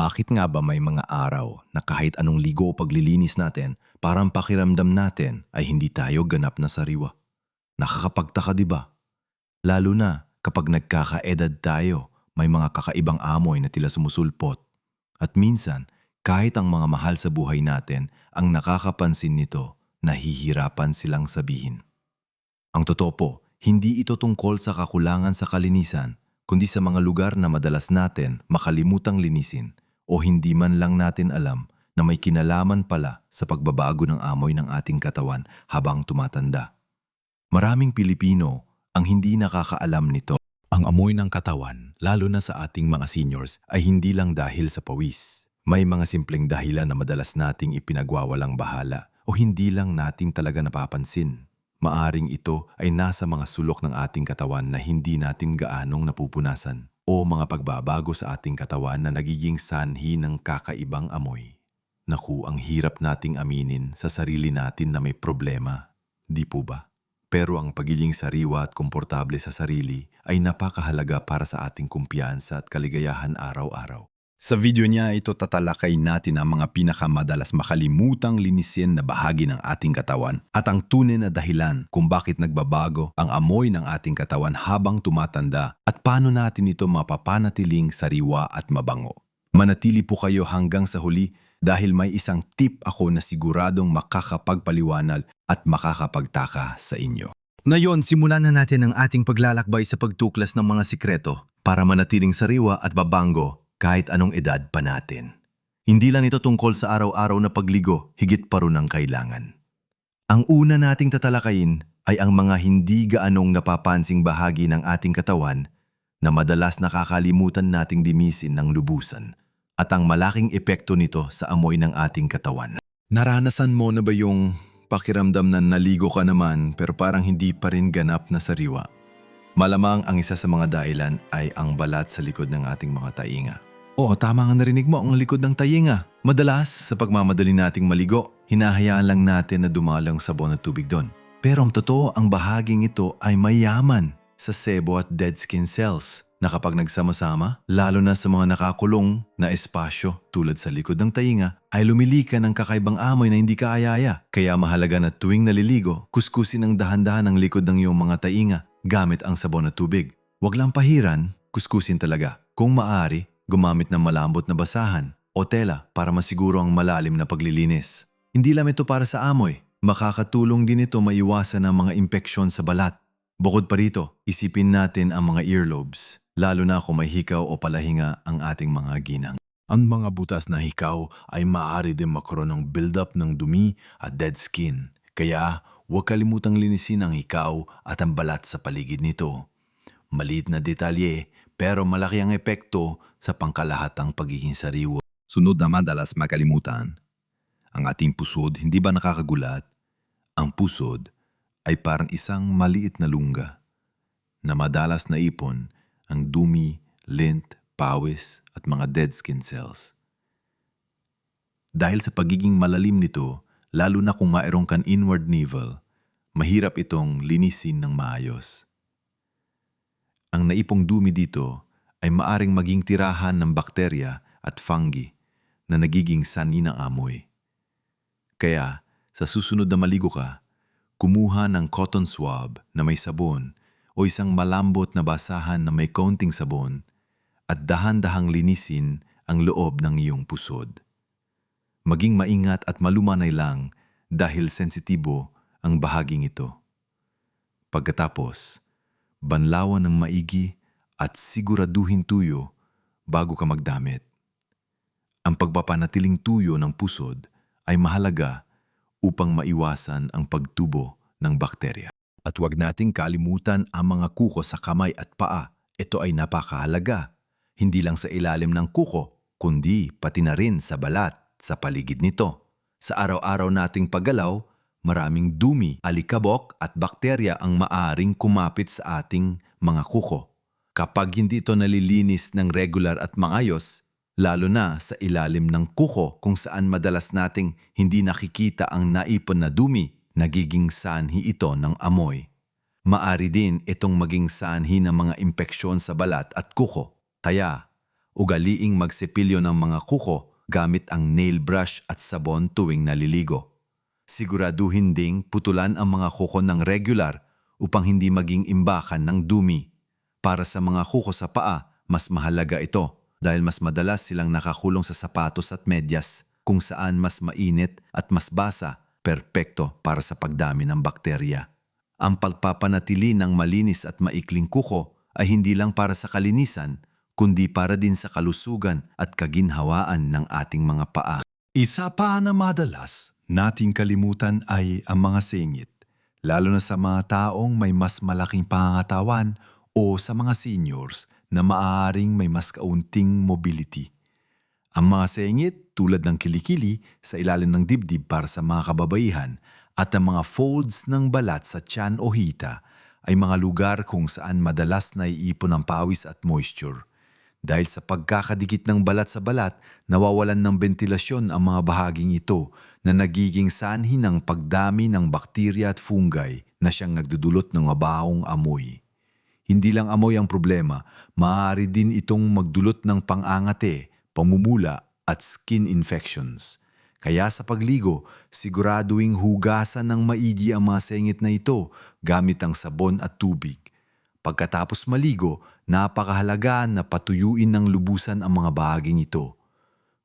Bakit nga ba may mga araw na kahit anong ligo o paglilinis natin, parang pakiramdam natin ay hindi tayo ganap na sariwa? Nakakapagtaka, di ba? Lalo na kapag nagkakaedad tayo, may mga kakaibang amoy na tila sumusulpot. At minsan, kahit ang mga mahal sa buhay natin ang nakakapansin nito, nahihirapan silang sabihin. Ang totoo po, hindi ito tungkol sa kakulangan sa kalinisan, kundi sa mga lugar na madalas natin makalimutang linisin o hindi man lang natin alam na may kinalaman pala sa pagbabago ng amoy ng ating katawan habang tumatanda. Maraming Pilipino ang hindi nakakaalam nito. Ang amoy ng katawan, lalo na sa ating mga seniors, ay hindi lang dahil sa pawis. May mga simpleng dahilan na madalas nating ipinagwawalang bahala o hindi lang nating talaga napapansin. Maaring ito ay nasa mga sulok ng ating katawan na hindi natin gaanong napupunasan o mga pagbabago sa ating katawan na nagiging sanhi ng kakaibang amoy. Naku, ang hirap nating aminin sa sarili natin na may problema, di po ba? Pero ang pagiging sariwa at komportable sa sarili ay napakahalaga para sa ating kumpiyansa at kaligayahan araw-araw. Sa video niya ito tatalakay natin ang mga pinakamadalas makalimutang linisin na bahagi ng ating katawan at ang tunay na dahilan kung bakit nagbabago ang amoy ng ating katawan habang tumatanda at paano natin ito mapapanatiling sariwa at mabango. Manatili po kayo hanggang sa huli dahil may isang tip ako na siguradong makakapagpaliwanag at makakapagtaka sa inyo. Ngayon, simulan na natin ang ating paglalakbay sa pagtuklas ng mga sikreto para manatiling sariwa at babango kahit anong edad pa natin. Hindi lang ito tungkol sa araw-araw na pagligo, higit pa rin ang kailangan. Ang una nating tatalakayin ay ang mga hindi gaanong napapansing bahagi ng ating katawan na madalas nakakalimutan nating linisin ng lubusan at ang malaking epekto nito sa amoy ng ating katawan. Naranasan mo na ba yung pakiramdam na naligo ka naman pero parang hindi pa rin ganap na sariwa? Malamang ang isa sa mga dahilan ay ang balat sa likod ng ating mga tainga. Oo, tama nga narinig mo, ang likod ng tainga. Madalas, sa pagmamadali nating maligo, hinahayaan lang natin na dumalang sabon at tubig doon. Pero ang totoo, ang bahaging ito ay mayaman sa sebo at dead skin cells na kapag nagsama-sama, lalo na sa mga nakakulong na espasyo tulad sa likod ng tainga, ay lumilika ng kakaibang amoy na hindi kaayaya. Kaya mahalaga na tuwing naliligo, kuskusin ng dahan-dahan ang likod ng iyong mga tainga gamit ang sabon at tubig. Huwag lang pahiran, kuskusin talaga. Kung maaari, gumamit ng malambot na basahan o tela para masiguro ang malalim na paglilinis. Hindi lang ito para sa amoy, makakatulong din ito maiwasan ang mga impeksyon sa balat. Bukod pa rito, isipin natin ang mga earlobes, lalo na kung may hikaw o palahinga ang ating mga ginang. Ang mga butas na hikaw ay maaari din magkaroon ng build-up ng dumi at dead skin. Kaya huwag kalimutang linisin ang hikaw at ang balat sa paligid nito. Maliit na detalye pero malaki ang epekto sa pangkalahatang pagiging sariwa. Sunod na madalas makalimutan. Ang ating pusod, hindi ba nakakagulat? Ang pusod ay parang isang maliit na lungga na madalas naipon ang dumi, lint, pawis at mga dead skin cells. Dahil sa pagiging malalim nito, lalo na kung mayroong kan inward navel, mahirap itong linisin ng maayos. Ang naipong dumi dito ay maaring maging tirahan ng bakterya at fungi na nagiging sanhi ng amoy. Kaya, sa susunod na maligo ka, kumuha ng cotton swab na may sabon o isang malambot na basahan na may kaunting sabon at dahan-dahang linisin ang loob ng iyong pusod. Maging maingat at malumanay lang dahil sensitibo ang bahaging ito. Pagkatapos, banlawan ng maigi at siguraduhin tuyo bago ka magdamit. Ang pagpapanatiling tuyo ng pusod ay mahalaga upang maiwasan ang pagtubo ng bakterya. At huwag nating kalimutan ang mga kuko sa kamay at paa. Ito ay napakahalaga. Hindi lang sa ilalim ng kuko, kundi pati na rin sa balat, sa paligid nito. Sa araw-araw nating paggalaw, maraming dumi, alikabok at bakterya ang maaring kumapit sa ating mga kuko. Kapag hindi ito nalilinis ng regular at maayos, lalo na sa ilalim ng kuko kung saan madalas nating hindi nakikita ang naipon na dumi, nagiging sanhi ito ng amoy. Maari din itong maging sanhi ng mga impeksyon sa balat at kuko. Kaya, ugaliing magsipilyo ng mga kuko gamit ang nail brush at sabon tuwing naliligo. Siguraduhin ding putulan ang mga kuko ng regular upang hindi maging imbakan ng dumi. Para sa mga kuko sa paa, mas mahalaga ito dahil mas madalas silang nakakulong sa sapatos at medyas kung saan mas mainit at mas basa, perpekto para sa pagdami ng bakterya. Ang pagpapanatili ng malinis at maikling kuko ay hindi lang para sa kalinisan, kundi para din sa kalusugan at kaginhawaan ng ating mga paa. Isa pa na madalas nating kalimutan ay ang mga singit, lalo na sa mga taong may mas malaking pangangatawan o sa mga seniors na maaaring may mas kaunting mobility. Ang mga singit tulad ng kilikili sa ilalim ng dibdib para sa mga kababaihan at ang mga folds ng balat sa tiyan o hita ay mga lugar kung saan madalas naiipon ang pawis at moisture. Dahil sa pagkakadikit ng balat sa balat, nawawalan ng bentilasyon ang mga bahaging ito na nagiging sanhi ng pagdami ng bakterya at fungi na siyang nagdudulot ng mabahong amoy. Hindi lang amoy ang problema, maaari din itong magdulot ng pang-angate, pamumula at skin infections. Kaya sa pagligo, siguraduing hugasan ng maigi ang mga sengit na ito gamit ang sabon at tubig. Pagkatapos maligo, napakahalaga na patuyuin ng lubusan ang mga bahaging ito.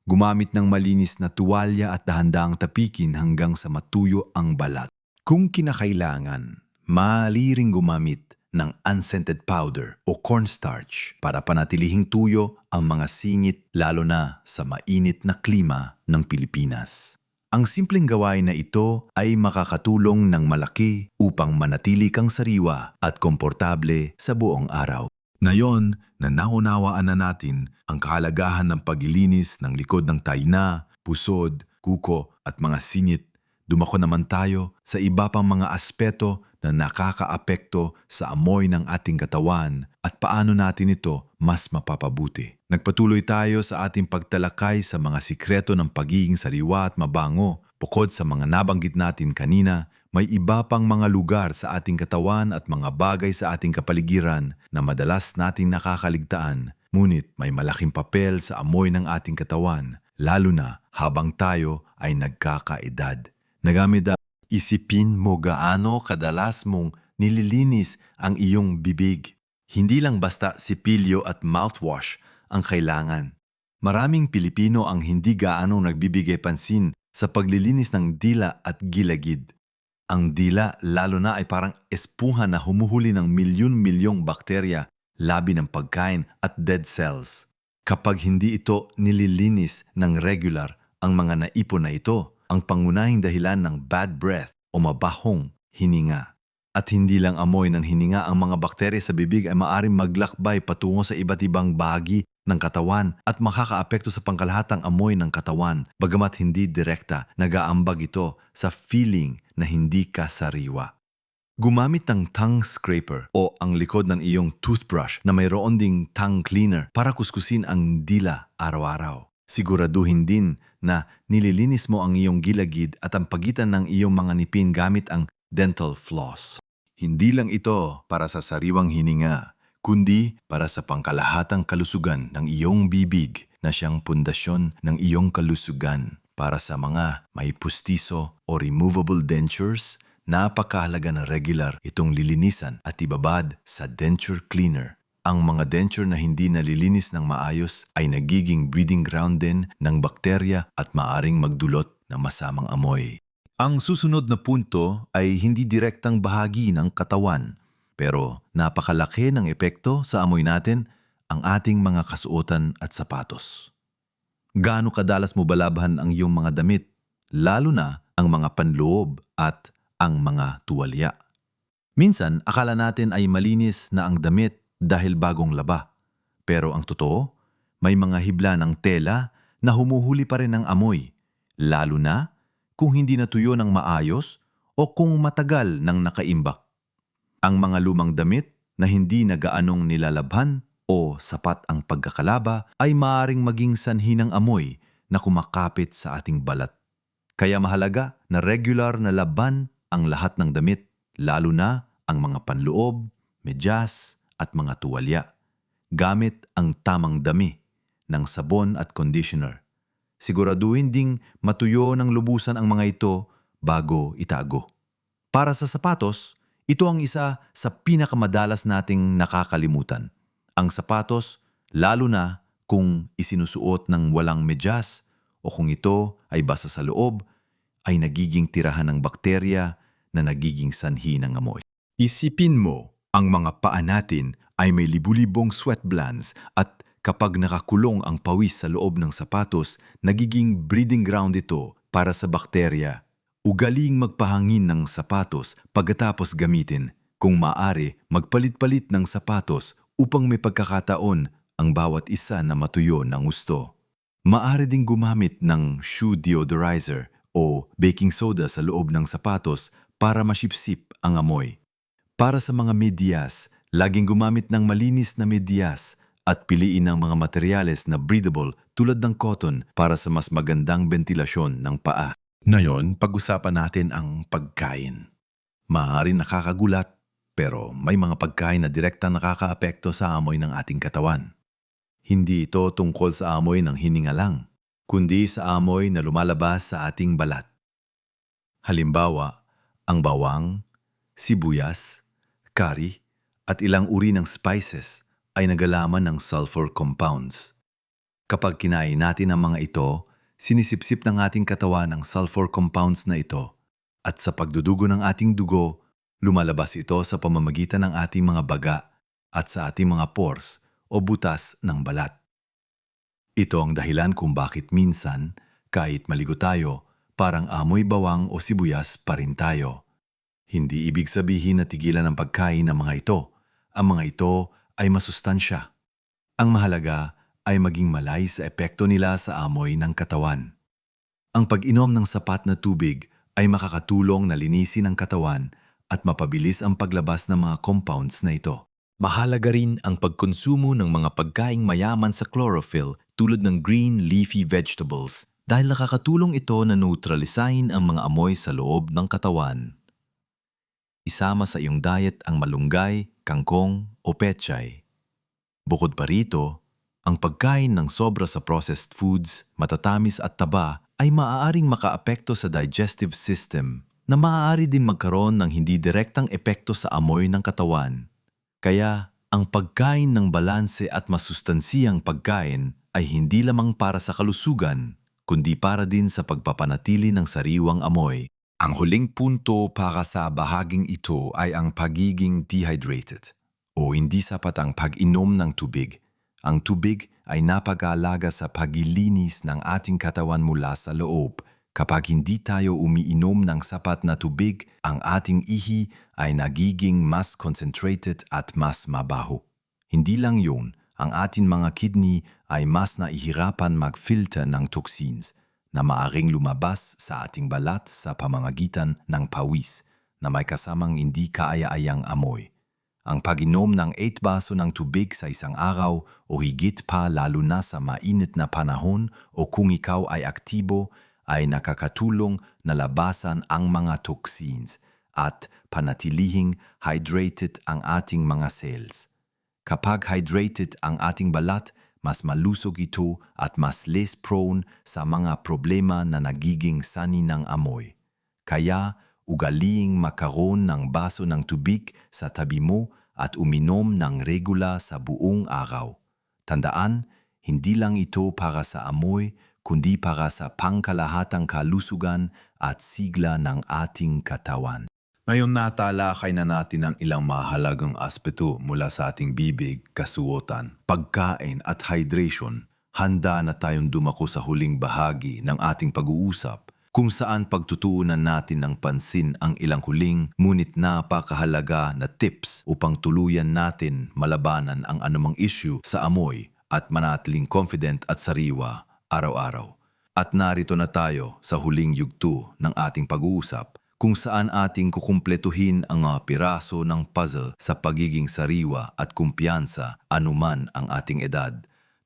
Gumamit ng malinis na tuwalya at dahan-dahang tapikin hanggang sa matuyo ang balat. Kung kinakailangan, maaari ring gumamit ng unscented powder o cornstarch para panatilihing tuyo ang mga singit lalo na sa mainit na klima ng Pilipinas. Ang simpleng gawain na ito ay makakatulong ng malaki upang manatili kang sariwa at komportable sa buong araw. Ngayon na naunawaan na natin ang kahalagahan ng paglilinis ng likod ng taina, pusod, kuko at mga singit, dumako naman tayo sa iba pang mga aspeto na nakakaapekto sa amoy ng ating katawan at paano natin ito mas mapapabuti. Nagpatuloy tayo sa ating pagtalakay sa mga sikreto ng pagiging sariwa at mabango. Bukod sa mga nabanggit natin kanina, may iba pang mga lugar sa ating katawan at mga bagay sa ating kapaligiran na madalas nating nakakaligtaan, ngunit may malaking papel sa amoy ng ating katawan, lalo na habang tayo ay nagkakaedad. Isipin mo gaano kadalas mong nililinis ang iyong bibig. Hindi lang basta sipilyo at mouthwash ang kailangan. Maraming Pilipino ang hindi gaano nagbibigay pansin sa paglilinis ng dila at gilagid. Ang dila lalo na ay parang espuha na humuhuli ng milyon-milyong bakterya, labi ng pagkain at dead cells. Kapag hindi ito nililinis ng regular, ang mga naipon na ito ang pangunahing dahilan ng bad breath o mabahong hininga. At hindi lang amoy ng hininga, ang mga bakterya sa bibig ay maaaring maglakbay patungo sa iba't ibang bahagi ng katawan at makakaapekto sa pangkalahatang amoy ng katawan, bagamat hindi direkta, nag-aambag ito sa feeling na hindi ka sariwa. Gumamit ng tongue scraper o ang likod ng iyong toothbrush na mayroon ding tongue cleaner para kuskusin ang dila araw-araw. Siguraduhin din na nililinis mo ang iyong gilagid at ang pagitan ng iyong mga ngipin gamit ang dental floss. Hindi lang ito para sa sariwang hininga, kundi para sa pangkalahatang kalusugan ng iyong bibig na siyang pundasyon ng iyong kalusugan. Para sa mga may pustiso o removable dentures, napakahalaga na regular itong lilinisan at ibabad sa denture cleaner. Ang mga denture na hindi nalilinis ng maayos ay nagiging breeding ground din ng bakterya at maaring magdulot ng masamang amoy. Ang susunod na punto ay hindi direktang bahagi ng katawan, pero napakalaki ng epekto sa amoy natin, ang ating mga kasuotan at sapatos. Gaano kadalas mo balabhan ang iyong mga damit, lalo na ang mga panloob at ang mga tuwalya? Minsan, akala natin ay malinis na ang damit dahil bagong laba. Pero ang totoo, may mga hibla ng tela na humuhuli pa rin ng amoy, lalo na kung hindi natuyo ng maayos o kung matagal nang nakaimbak. Ang mga lumang damit na hindi na gaanong nilalabhan o sapat ang pagkakalaba ay maaaring maging sanhi ng amoy na kumakapit sa ating balat. Kaya mahalaga na regular na laban ang lahat ng damit, lalo na ang mga panloob, medyas, at mga tuwalya, gamit ang tamang dami, ng sabon at conditioner. Siguraduhin ding matuyo ng lubusan ang mga ito bago itago. Para sa sapatos, ito ang isa sa pinakamadalas nating nakakalimutan. Ang sapatos, lalo na kung isinusuot ng walang medyas o kung ito ay basa sa loob, ay nagiging tirahan ng bakterya na nagiging sanhi ng amoy. Isipin mo, ang mga paa natin ay may libu-libong sweat glands at kapag nakakulong ang pawis sa loob ng sapatos, nagiging breeding ground ito para sa bakterya. Ugaling magpahangin ng sapatos pagkatapos gamitin. Kung maaari, magpalit-palit ng sapatos upang may pagkakataon ang bawat isa na matuyo ng gusto. Maaari ding gumamit ng shoe deodorizer o baking soda sa loob ng sapatos para masipsip ang amoy. Para sa mga medyas, laging gumamit ng malinis na medyas at piliin ang mga materyales na breathable tulad ng cotton para sa mas magandang ventilasyon ng paa. Ngayon, pag-usapan natin ang pagkain. Maaaring nakakagulat, pero may mga pagkain na direktang nakakaapekto sa amoy ng ating katawan. Hindi ito tungkol sa amoy ng hininga lang, kundi sa amoy na lumalabas sa ating balat. Halimbawa, ang bawang, sibuyas, curry, at ilang uri ng spices ay nagalaman ng sulfur compounds. Kapag kinain natin ang mga ito, sinisipsip ng ating katawan ang sulfur compounds na ito at sa pagdudugo ng ating dugo, lumalabas ito sa pamamagitan ng ating mga baga at sa ating mga pores o butas ng balat. Ito ang dahilan kung bakit minsan, kahit maligo tayo, parang amoy bawang o sibuyas pa rin tayo. Hindi ibig sabihin na tigilan ang pagkain ng mga ito. Ang mga ito ay masustansya. Ang mahalaga ay maging malay sa epekto nila sa amoy ng katawan. Ang pag-inom ng sapat na tubig ay makakatulong na linisin ang katawan at mapabilis ang paglabas ng mga compounds na ito. Mahalaga rin ang pagkonsumo ng mga pagkaing mayaman sa chlorophyll tulad ng green leafy vegetables dahil nakakatulong ito na neutralisahin ang mga amoy sa loob ng katawan. Isama sa iyong diet ang malunggay, kangkong o pechay. Bukod pa rito, ang pagkain ng sobra sa processed foods, matatamis at taba ay maaaring makaapekto sa digestive system na maaari din magkaroon ng hindi direktang epekto sa amoy ng katawan. Kaya, ang pagkain ng balanse at masustansiyang pagkain ay hindi lamang para sa kalusugan, kundi para din sa pagpapanatili ng sariwang amoy. Ang huling punto para sa bahaging ito ay ang pagiging dehydrated o hindi sapat ang pag-inom ng tubig. Ang tubig ay napag-aalaga sa paglilinis ng ating katawan mula sa loob. Kapag hindi tayo umiinom ng sapat na tubig, ang ating ihi ay nagiging mas concentrated at mas mabaho. Hindi lang yun, ang ating mga kidney ay mas nahihirapan mag-filter ng toxins na maaring lumabas sa ating balat sa pamamagitan ng pawis na may kasamang hindi kaaya-ayang amoy. Ang pag-inom ng 8 baso ng tubig sa isang araw o higit pa lalo na sa mainit na panahon o kung ikaw ay aktibo ay nakakatulong na labasan ang mga toxins at panatilihing hydrated ang ating mga cells. Kapag hydrated ang ating balat, mas malusog ito at mas less prone sa mga problema na nagiging sanhi ng amoy. Kaya, ugaliing makaroon ng baso ng tubig sa tabi mo at uminom ng regula sa buong araw. Tandaan, hindi lang ito para sa amoy, kundi para sa pangkalahatang kalusugan at sigla ng ating katawan. Ngayon natalakay na natin ang ilang mahalagang aspeto mula sa ating bibig, kasuotan, pagkain at hydration. Handa na tayong dumako sa huling bahagi ng ating pag-uusap kung saan pagtutuunan natin ng pansin ang ilang huling ngunit napakahalaga na tips upang tuluyan natin malabanan ang anumang issue sa amoy at manatiling confident at sariwa araw-araw. At narito na tayo sa huling yugto ng ating pag-uusap kung saan ating kukumpletuhin ang mga piraso ng puzzle sa pagiging sariwa at kumpiyansa anuman ang ating edad.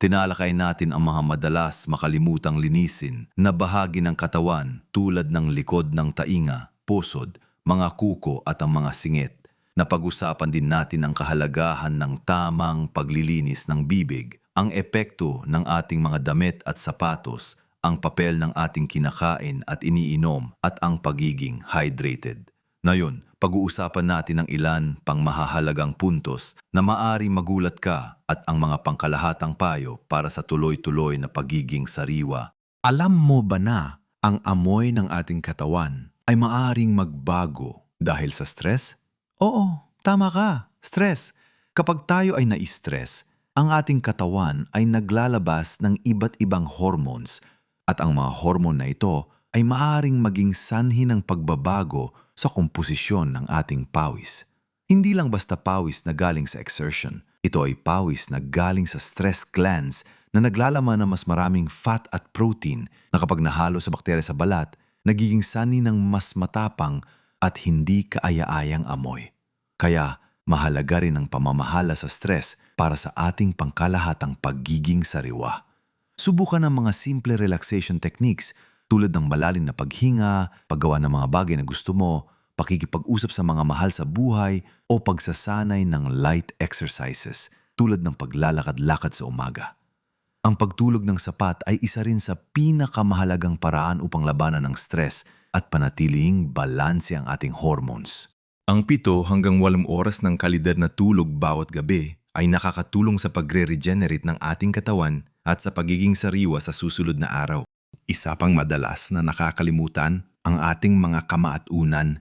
Tinalakay natin ang mga madalas makalimutang linisin na bahagi ng katawan tulad ng likod ng tainga, pusod, mga kuko at ang mga singit. Napag-usapan din natin ang kahalagahan ng tamang paglilinis ng bibig ang epekto ng ating mga damit at sapatos, ang papel ng ating kinakain at iniinom at ang pagiging hydrated. Ngayon, pag-uusapan natin ang ilan pang mahahalagang puntos na maaring magulat ka at ang mga pangkalahatang payo para sa tuloy-tuloy na pagiging sariwa. Alam mo ba na ang amoy ng ating katawan ay maaring magbago dahil sa stress? Oo, tama ka. Stress. Kapag tayo ay na-stress, ang ating katawan ay naglalabas ng iba't ibang hormones at ang mga hormone na ito ay maaring maging sanhi ng pagbabago sa komposisyon ng ating pawis. Hindi lang basta pawis na galing sa exertion. Ito ay pawis na galing sa stress glands na naglalaman ng mas maraming fat at protein na kapag nahalo sa bakterya sa balat, nagiging sanhi ng mas matapang at hindi kaaya-ayang amoy. Kaya mahalaga rin ang pamamahala sa stress para sa ating pangkalahatang pagiging sariwa. Subukan ang mga simple relaxation techniques tulad ng malalim na paghinga, paggawa ng mga bagay na gusto mo, pakikipag-usap sa mga mahal sa buhay o pagsasanay ng light exercises tulad ng paglalakad-lakad sa umaga. Ang pagtulog ng sapat ay isa rin sa pinakamahalagang paraan upang labanan ng stress at panatiling balanse ang ating hormones. Ang 7 hanggang 8 oras ng kalidad na tulog bawat gabi ay nakakatulong sa pagre-regenerate ng ating katawan at sa pagiging sariwa sa susunod na araw. Isa pang madalas na nakakalimutan ang ating mga kama at unan.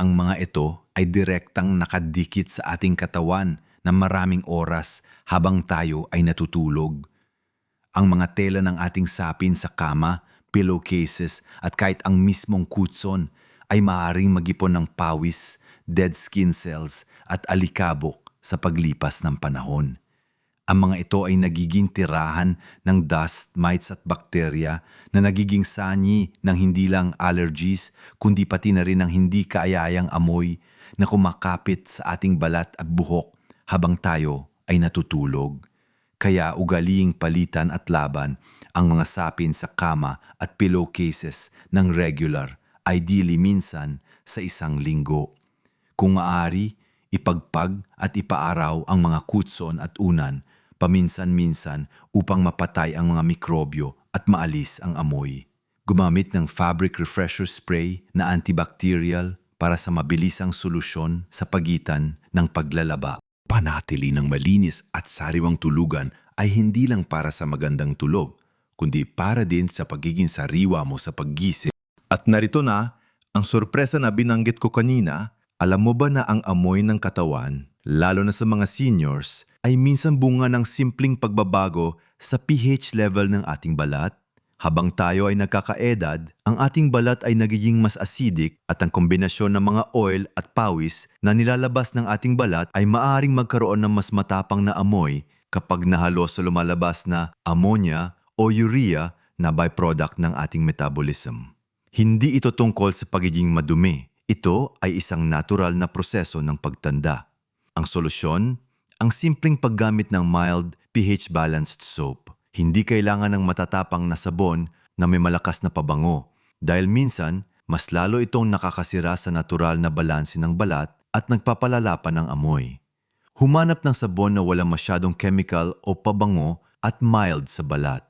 Ang mga ito ay direktang nakadikit sa ating katawan na maraming oras habang tayo ay natutulog. Ang mga tela ng ating sapin sa kama, pillowcases at kahit ang mismong kutson ay maaaring magipon ng pawis, dead skin cells at alikabok sa paglipas ng panahon. Ang mga ito ay nagiging tirahan ng dust, mites at bakterya na nagiging sanhi ng hindi lang allergies kundi pati na rin ng hindi kaaya-ayang amoy na kumakapit sa ating balat at buhok habang tayo ay natutulog. Kaya ugaliing palitan at laban ang mga sapin sa kama at pillowcases ng regular, ideally minsan sa isang linggo. Kung maaari, ipagpag at ipaaraw ang mga kutson at unan paminsan-minsan upang mapatay ang mga mikrobyo at maalis ang amoy. Gumamit ng fabric refresher spray na antibacterial para sa mabilisang solusyon sa pagitan ng paglalaba. Panatili ng malinis at sariwang tulugan ay hindi lang para sa magandang tulog, kundi para din sa pagiging sariwa mo sa paggising. At narito na, ang sorpresa na binanggit ko kanina. Alam mo ba na ang amoy ng katawan, lalo na sa mga seniors, ay minsan bunga ng simpleng pagbabago sa pH level ng ating balat? Habang tayo ay nagkakaedad, ang ating balat ay nagiging mas acidic at ang kombinasyon ng mga oil at pawis na nilalabas ng ating balat ay maaaring magkaroon ng mas matapang na amoy kapag nahalo sa lumalabas na ammonia o urea na byproduct ng ating metabolism. Hindi ito tungkol sa pagiging madumi. Ito ay isang natural na proseso ng pagtanda. Ang solusyon, ang simpleng paggamit ng mild pH-balanced soap. Hindi kailangan ng matatapang na sabon na may malakas na pabango dahil minsan mas lalo itong nakakasira sa natural na balanse ng balat at nagpapalala pa ng amoy. Humanap ng sabon na walang masyadong chemical o pabango at mild sa balat.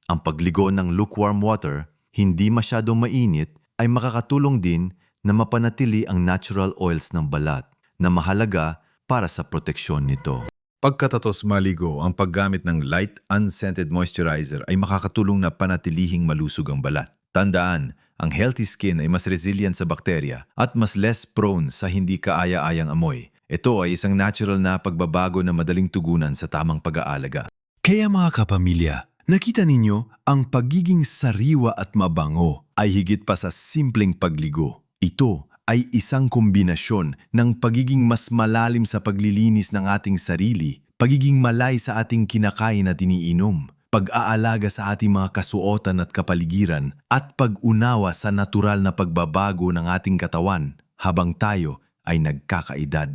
Ang pagligo ng lukewarm water, hindi masyadong mainit, ay makakatulong din na mapanatili ang natural oils ng balat na mahalaga para sa proteksyon nito. Pagkatapos maligo, ang paggamit ng light unscented moisturizer ay makakatulong na panatilihing malusog ang balat. Tandaan, ang healthy skin ay mas resilient sa bakterya at mas less prone sa hindi kaaya-ayang amoy. Ito ay isang natural na pagbabago na madaling tugunan sa tamang pag-aalaga. Kaya mga kapamilya, nakita ninyo ang pagiging sariwa at mabango ay higit pa sa simpleng pagligo. Ito ay isang kombinasyon ng pagiging mas malalim sa paglilinis ng ating sarili, pagiging malay sa ating kinakain at iniinom, pag-aalaga sa ating mga kasuotan at kapaligiran, at pag-unawa sa natural na pagbabago ng ating katawan habang tayo ay nagkakaedad.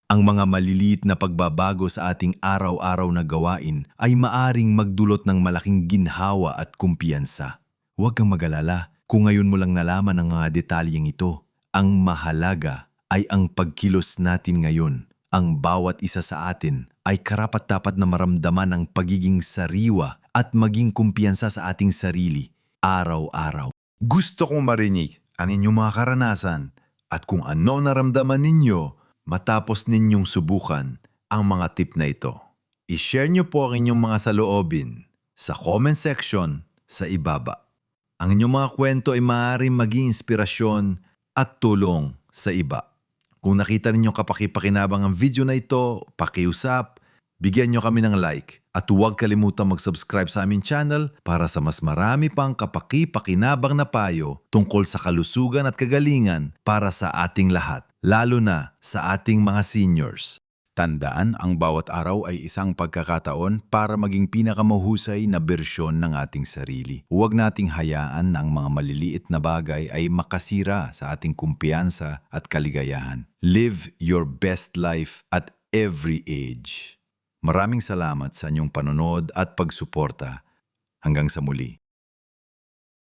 Ang mga maliliit na pagbabago sa ating araw-araw na gawain ay maaring magdulot ng malaking ginhawa at kumpiyansa. Huwag kang mag-alala kung ngayon mo lang nalaman ang mga detalyeng ito. Ang mahalaga ay ang pagkilos natin ngayon. Ang bawat isa sa atin ay karapat-dapat na maramdaman ang pagiging sariwa at maging kumpiyansa sa ating sarili araw-araw. Gusto kong marinig ang inyong mga karanasan at kung ano naramdaman ninyo matapos ninyong subukan ang mga tip na ito. I-share nyo po ang inyong mga saloobin sa comment section sa ibaba. Ang inyong mga kwento ay maaaring maging inspirasyon at tulong sa iba. Kung nakita ninyong kapaki-pakinabang ang video na ito, pakiusap, bigyan nyo kami ng like at huwag kalimutang mag-subscribe sa aming channel para sa mas marami pang kapaki-pakinabang na payo tungkol sa kalusugan at kagalingan para sa ating lahat, lalo na sa ating mga seniors. Tandaan, ang bawat araw ay isang pagkakataon para maging pinakamahusay na bersyon ng ating sarili. Huwag nating hayaan na ang mga maliliit na bagay ay makasira sa ating kumpiyansa at kaligayahan. Live your best life at every age. Maraming salamat sa inyong panonood at pagsuporta. Hanggang sa muli.